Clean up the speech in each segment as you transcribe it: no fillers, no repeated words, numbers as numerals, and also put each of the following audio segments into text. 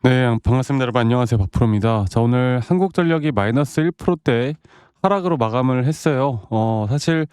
네, 반갑습니다. 여러분 안녕하세요. 박프로입니다. 자, 오늘 한국전력이 마이너스 1%대 하락으로 마감을 했어요. 사실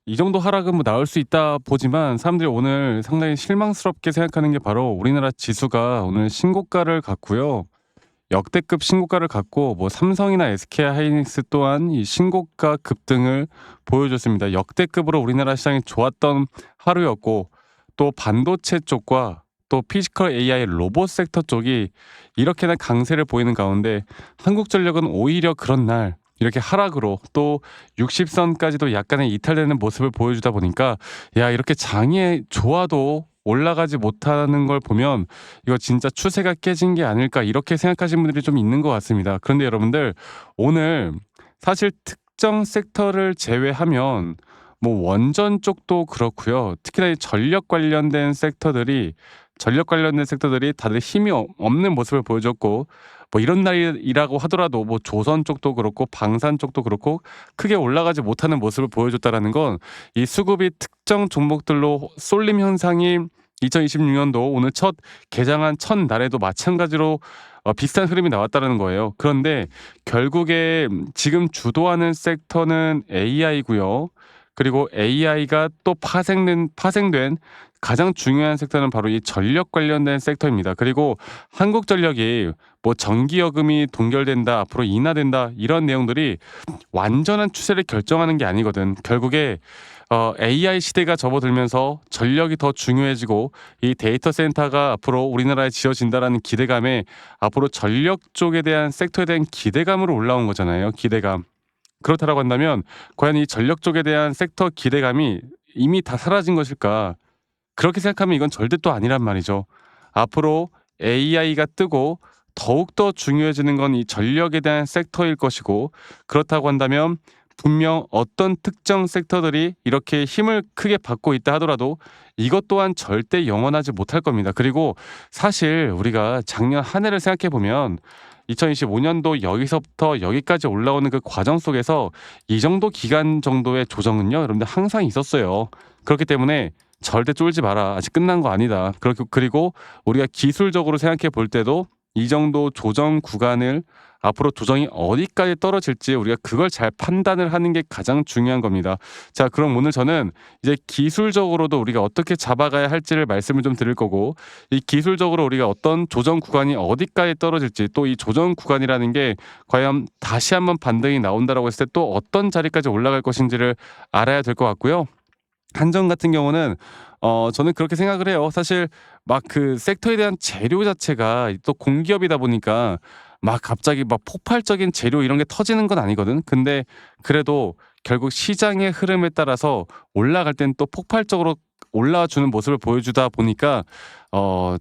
이 정도 하락은 뭐 나올 수 있다 보지만 사람들이 오늘 상당히 실망스럽게 생각하는 게 바로 우리나라 지수가 오늘 신고가를 갔고요. 역대급 신고가를 갔고 뭐 삼성이나 SK 하이닉스 또한 이 신고가 급등을 보여줬습니다. 역대급으로 우리나라 시장이 좋았던 하루였고, 또 반도체 쪽과 또 피지컬 AI 로봇 섹터 쪽이 이렇게나 강세를 보이는 가운데 한국전력은 오히려 그런 날 이렇게 하락으로 또 60선까지도 약간의 이탈되는 모습을 보여주다 보니까, 야, 이렇게 장이 좋아도 올라가지 못하는 걸 보면 이거 진짜 추세가 깨진 게 아닐까, 이렇게 생각하시는 분들이 좀 있는 것 같습니다. 그런데 여러분들, 오늘 사실 특정 섹터를 제외하면 뭐 원전 쪽도 그렇고요. 특히나 이 전력 관련된 섹터들이 다들 힘이 없는 모습을 보여줬고, 뭐 이런 날이라고 하더라도 뭐 조선 쪽도 그렇고 방산 쪽도 그렇고 크게 올라가지 못하는 모습을 보여줬다라는 건 이 수급이 특정 종목들로 쏠림 현상이 2026년도 오늘 첫 개장한 첫날에도 마찬가지로 비슷한 흐름이 나왔다는 거예요. 그런데 결국에 지금 주도하는 섹터는 AI고요. 그리고 AI가 또 파생된 가장 중요한 섹터는 바로 이 전력 관련된 섹터입니다. 그리고 한국전력이 뭐 전기요금이 동결된다, 앞으로 인하된다, 이런 내용들이 완전한 추세를 결정하는 게 아니거든. 결국에 AI 시대가 접어들면서 전력이 더 중요해지고 이 데이터 센터가 앞으로 우리나라에 지어진다라는 기대감에 앞으로 전력 쪽에 대한 섹터에 대한 기대감으로 올라온 거잖아요. 기대감. 그렇다라고 한다면 과연 이 전력 쪽에 대한 섹터 기대감이 이미 다 사라진 것일까? 그렇게 생각하면 이건 절대 또 아니란 말이죠. 앞으로 AI가 뜨고 더욱더 중요해지는 건 이 전력에 대한 섹터일 것이고, 그렇다고 한다면 분명 어떤 특정 섹터들이 이렇게 힘을 크게 받고 있다 하더라도 이것 또한 절대 영원하지 못할 겁니다. 그리고 사실 우리가 작년 한 해를 생각해 보면 2025년도 여기서부터 여기까지 올라오는 그 과정 속에서 이 정도 기간 정도의 조정은요, 여러분들 항상 있었어요. 그렇기 때문에 절대 쫄지 마라. 아직 끝난 거 아니다. 그리고 우리가 기술적으로 생각해 볼 때도 이 정도 조정 구간을 앞으로 조정이 어디까지 떨어질지 우리가 그걸 잘 판단을 하는 게 가장 중요한 겁니다. 자, 그럼 오늘 저는 이제 기술적으로도 우리가 어떻게 잡아가야 할지를 말씀을 좀 드릴 거고, 이 기술적으로 우리가 어떤 조정 구간이 어디까지 떨어질지, 또 이 조정 구간이라는 게 과연 다시 한번 반등이 나온다라고 했을 때 또 어떤 자리까지 올라갈 것인지를 알아야 될 것 같고요. 한전 같은 경우는 저는 그렇게 생각을 해요. 사실 막 그 섹터에 대한 재료 자체가 또 공기업이다 보니까 막 갑자기 막 폭발적인 재료 이런 게 터지는 건 아니거든. 근데 그래도 결국 시장의 흐름에 따라서 올라갈 땐 또 폭발적으로 올라와 주는 모습을 보여주다 보니까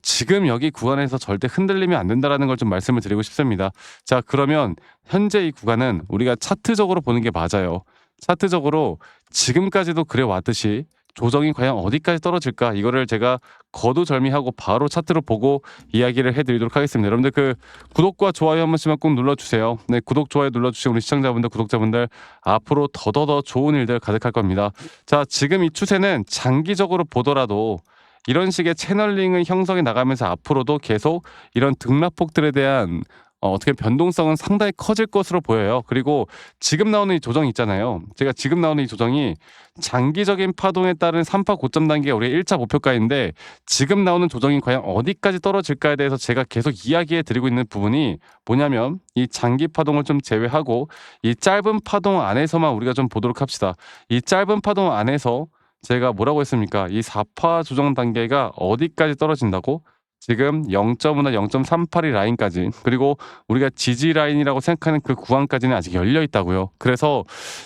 지금 여기 구간에서 절대 흔들리면 안 된다라는 걸 좀 말씀을 드리고 싶습니다. 자, 그러면 현재 이 구간은 우리가 차트적으로 보는 게 맞아요. 차트적으로 지금까지도 그래 왔듯이 조정이 과연 어디까지 떨어질까, 이거를 제가 거두절미하고 바로 차트로 보고 이야기를 해드리도록 하겠습니다. 여러분들 그 구독과 좋아요 한 번씩만 꼭 눌러주세요. 네, 구독 좋아요 눌러주시고 우리 시청자분들 구독자분들 앞으로 더더더 좋은 일들 가득할 겁니다. 자, 지금 이 추세는 장기적으로 보더라도 이런 식의 채널링을 형성해 나가면서 앞으로도 계속 이런 등락폭들에 대한 어떻게 변동성은 상당히 커질 것으로 보여요. 그리고 지금 나오는 이 조정 있잖아요. 제가 지금 나오는 이 조정이 장기적인 파동에 따른 3파 고점 단계가 우리의 1차 목표가인데, 지금 나오는 조정이 과연 어디까지 떨어질까에 대해서 제가 계속 이야기해 드리고 있는 부분이 뭐냐면, 이 장기 파동을 좀 제외하고 이 짧은 파동 안에서만 우리가 좀 보도록 합시다. 이 짧은 파동 안에서 제가 뭐라고 했습니까? 이 4파 조정 단계가 어디까지 떨어진다고? 지금 0.5나 0.38이 라인까지, 그리고 우리가 지지 라인이라고 생각하는 그 구간까지는 아직 열려 있다고요. 그래서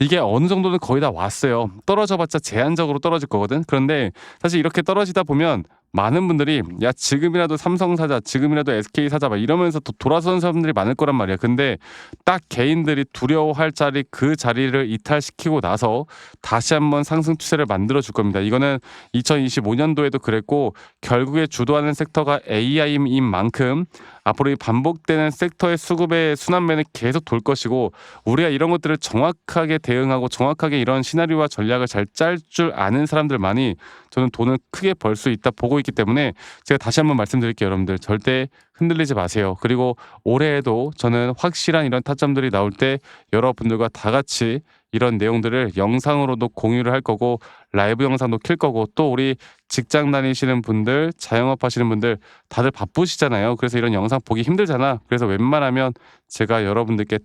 이게 어느 정도는 거의 다 왔어요. 떨어져봤자 제한적으로 떨어질 거거든. 그런데 사실 이렇게 떨어지다 보면 많은 분들이 야, 지금이라도 삼성 사자, 지금이라도 SK 사자 막 이러면서 돌아서는 사람들이 많을 거란 말이야. 근데 딱 개인들이 두려워할 자리, 그 자리를 이탈시키고 나서 다시 한번 상승 추세를 만들어 줄 겁니다. 이거는 2025년도에도 그랬고, 결국에 주도하는 섹터가 AI인 만큼 앞으로 이 반복되는 섹터의 수급의 순환매는 계속 돌 것이고, 우리가 이런 것들을 정확하게 대응하고 정확하게 이런 시나리오와 전략을 잘 짤 줄 아는 사람들만이 저는 돈을 크게 벌 수 있다 보고 있기 때문에 제가 다시 한번 말씀드릴게요, 여러분들. 절대 흔들리지 마세요. 그리고 올해에도 저는 확실한 이런 타점들이 나올 때 여러분들과 다 같이 이런 내용들을 영상으로도 공유를 할 거고 라이브 영상도 킬 거고 또 우리 직장 다니시는 분들, 자영업 하시는 분들 다들 바쁘시잖아요. 그래서 이런 영상 보기 힘들잖아. 그래서 웬만하면 제가 여러분들께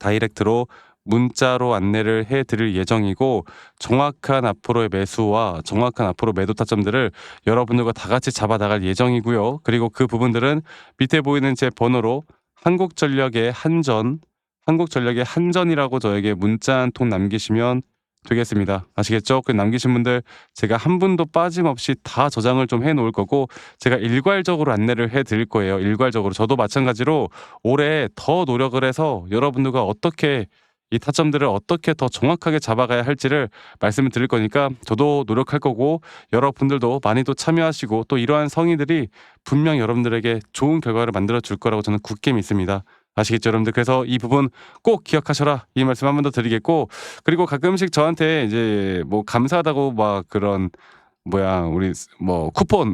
다이렉트로 문자로 안내를 해 드릴 예정이고 정확한 앞으로의 매수와 정확한 앞으로 매도 타점들을 여러분들과 다 같이 잡아 나갈 예정이고요. 그리고 그 부분들은 밑에 보이는 제 번호로 한국전력의 한전이라고 저에게 문자 한 통 남기시면 되겠습니다. 아시겠죠? 그 남기신 분들 제가 한 분도 빠짐없이 다 저장을 좀 해 놓을 거고 제가 일괄적으로 안내를 해 드릴 거예요. 일괄적으로. 저도 마찬가지로 올해 더 노력을 해서 여러분들과 어떻게 이 타점들을 어떻게 더 정확하게 잡아가야 할지를 말씀을 드릴 거니까 저도 노력할 거고 여러분들도 많이 또 참여하시고 또 이러한 성의들이 분명 여러분들에게 좋은 결과를 만들어 줄 거라고 저는 굳게 믿습니다. 아시겠죠, 여러분들? 그래서 이 부분 꼭 기억하셔라. 이 말씀 한 번 더 드리겠고 그리고 가끔씩 저한테 이제 뭐 감사하다고 막 그런 우리 뭐 쿠폰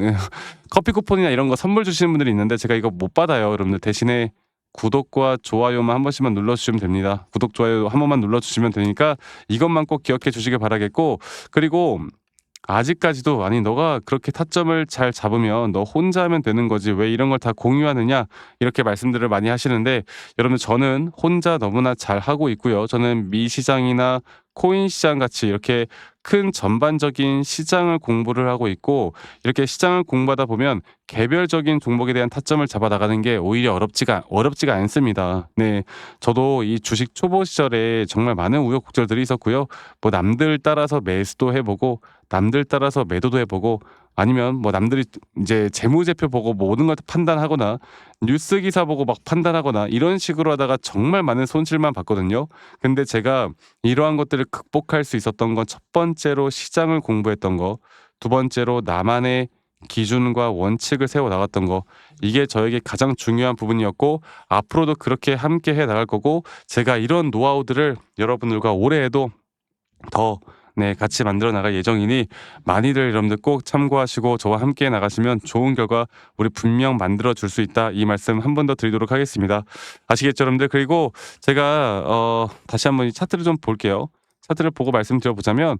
커피 쿠폰이나 이런 거 선물 주시는 분들이 있는데 제가 이거 못 받아요. 여러분들 대신에 구독과 좋아요만 한 번씩만 눌러주시면 됩니다. 구독, 좋아요 한 번만 눌러주시면 되니까 이것만 꼭 기억해 주시길 바라겠고 그리고 아직까지도 아니 너가 그렇게 타점을 잘 잡으면 너 혼자 하면 되는 거지 왜 이런 걸 다 공유하느냐 이렇게 말씀들을 많이 하시는데 여러분 저는 혼자 너무나 잘 하고 있고요. 저는 미 시장이나 코인 시장 같이 이렇게 큰 전반적인 시장을 공부를 하고 있고 이렇게 시장을 공부하다 보면 개별적인 종목에 대한 타점을 잡아 나가는 게 오히려 어렵지가 않습니다. 네, 저도 이 주식 초보 시절에 정말 많은 우여곡절들이 있었고요. 뭐 남들 따라서 매수도 해보고 남들 따라서 매도도 해보고 아니면 뭐 남들이 이제 재무제표 보고 모든 걸 판단하거나 뉴스 기사 보고 막 판단하거나 이런 식으로 하다가 정말 많은 손실만 봤거든요. 근데 제가 이러한 것들을 극복할 수 있었던 건 첫 번째로 시장을 공부했던 거, 두 번째로 나만의 기준과 원칙을 세워 나갔던 거 이게 저에게 가장 중요한 부분이었고 앞으로도 그렇게 함께 해 나갈 거고 제가 이런 노하우들을 여러분들과 올해에도 더 네, 같이 만들어 나갈 예정이니 많이들 여러분들 꼭 참고하시고 저와 함께 나가시면 좋은 결과 우리 분명 만들어 줄 수 있다. 이 말씀 한 번 더 드리도록 하겠습니다. 아시겠죠, 여러분들? 그리고 제가 다시 한번 이 차트를 좀 볼게요. 차트를 보고 말씀드려보자면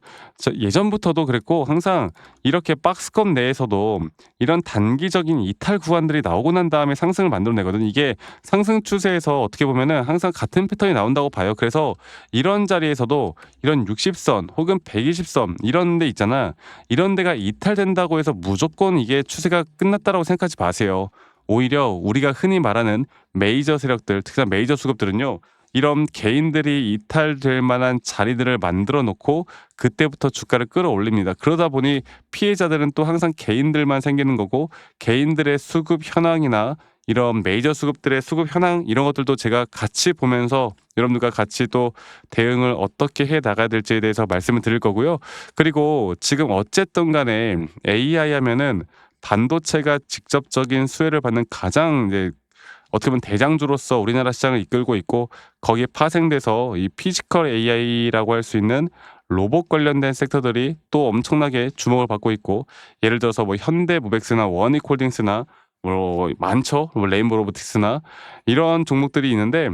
예전부터도 그랬고 항상 이렇게 박스권 내에서도 이런 단기적인 이탈 구간들이 나오고 난 다음에 상승을 만들어내거든요. 이게 상승 추세에서 어떻게 보면은 항상 같은 패턴이 나온다고 봐요. 그래서 이런 자리에서도 이런 60선 혹은 120선 이런 데 있잖아. 이런 데가 이탈된다고 해서 무조건 이게 추세가 끝났다라고 생각하지 마세요. 오히려 우리가 흔히 말하는 메이저 세력들, 특히나 메이저 수급들은요. 이런 개인들이 이탈될 만한 자리들을 만들어 놓고 그때부터 주가를 끌어올립니다. 그러다 보니 피해자들은 또 항상 개인들만 생기는 거고 개인들의 수급 현황이나 이런 메이저 수급들의 수급 현황 이런 것들도 제가 같이 보면서 여러분들과 같이 또 대응을 어떻게 해 나가야 될지에 대해서 말씀을 드릴 거고요. 그리고 지금 어쨌든 간에 AI 하면은 반도체가 직접적인 수혜를 받는 가장 이제 어떻게 보면 대장주로서 우리나라 시장을 이끌고 있고 거기에 파생돼서 이 피지컬 AI라고 할 수 있는 로봇 관련된 섹터들이 또 엄청나게 주목을 받고 있고 예를 들어서 뭐 현대모백스나 원익홀딩스나 뭐 많죠. 뭐 레인보우 로보틱스나 이런 종목들이 있는데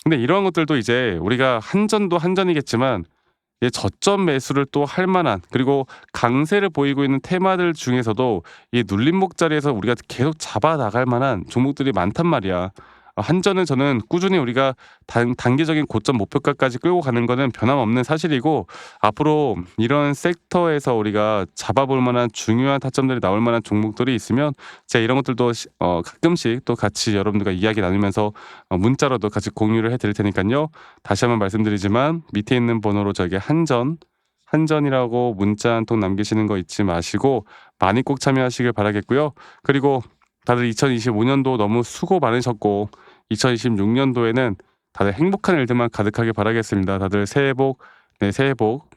근데 이러한 것들도 이제 우리가 한전도 한전이겠지만 저점 매수를 또 할 만한 그리고 강세를 보이고 있는 테마들 중에서도 이 눌림목 자리에서 우리가 계속 잡아 나갈 만한 종목들이 많단 말이야. 한전은 저는 꾸준히 우리가 단기적인 고점 목표가까지 끌고 가는 거는 변함없는 사실이고 앞으로 이런 섹터에서 우리가 잡아볼 만한 중요한 타점들이 나올 만한 종목들이 있으면 제가 이런 것들도 가끔씩 또 같이 여러분들과 이야기 나누면서 문자로도 같이 공유를 해드릴 테니까요. 다시 한번 말씀드리지만 밑에 있는 번호로 저에게 한전이라고 문자 한 통 남기시는 거 잊지 마시고 많이 꼭 참여하시길 바라겠고요. 그리고 다들 2025년도 너무 수고 많으셨고 2026년도에는 다들 행복한 일들만 가득하게 바라겠습니다. 다들 새해 복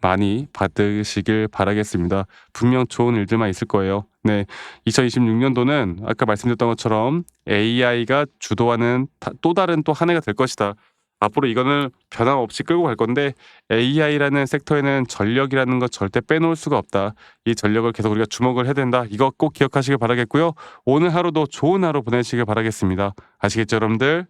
많이 받으시길 바라겠습니다. 분명 좋은 일들만 있을 거예요. 네, 2026년도는 아까 말씀드렸던 것처럼 AI가 주도하는 또 다른 또 한 해가 될 것이다. 앞으로 이거는 변함없이 끌고 갈 건데 AI라는 섹터에는 전력이라는 거 절대 빼놓을 수가 없다. 이 전력을 계속 우리가 주목을 해야 된다. 이거 꼭 기억하시길 바라겠고요. 오늘 하루도 좋은 하루 보내시길 바라겠습니다. 아시겠죠, 여러분들?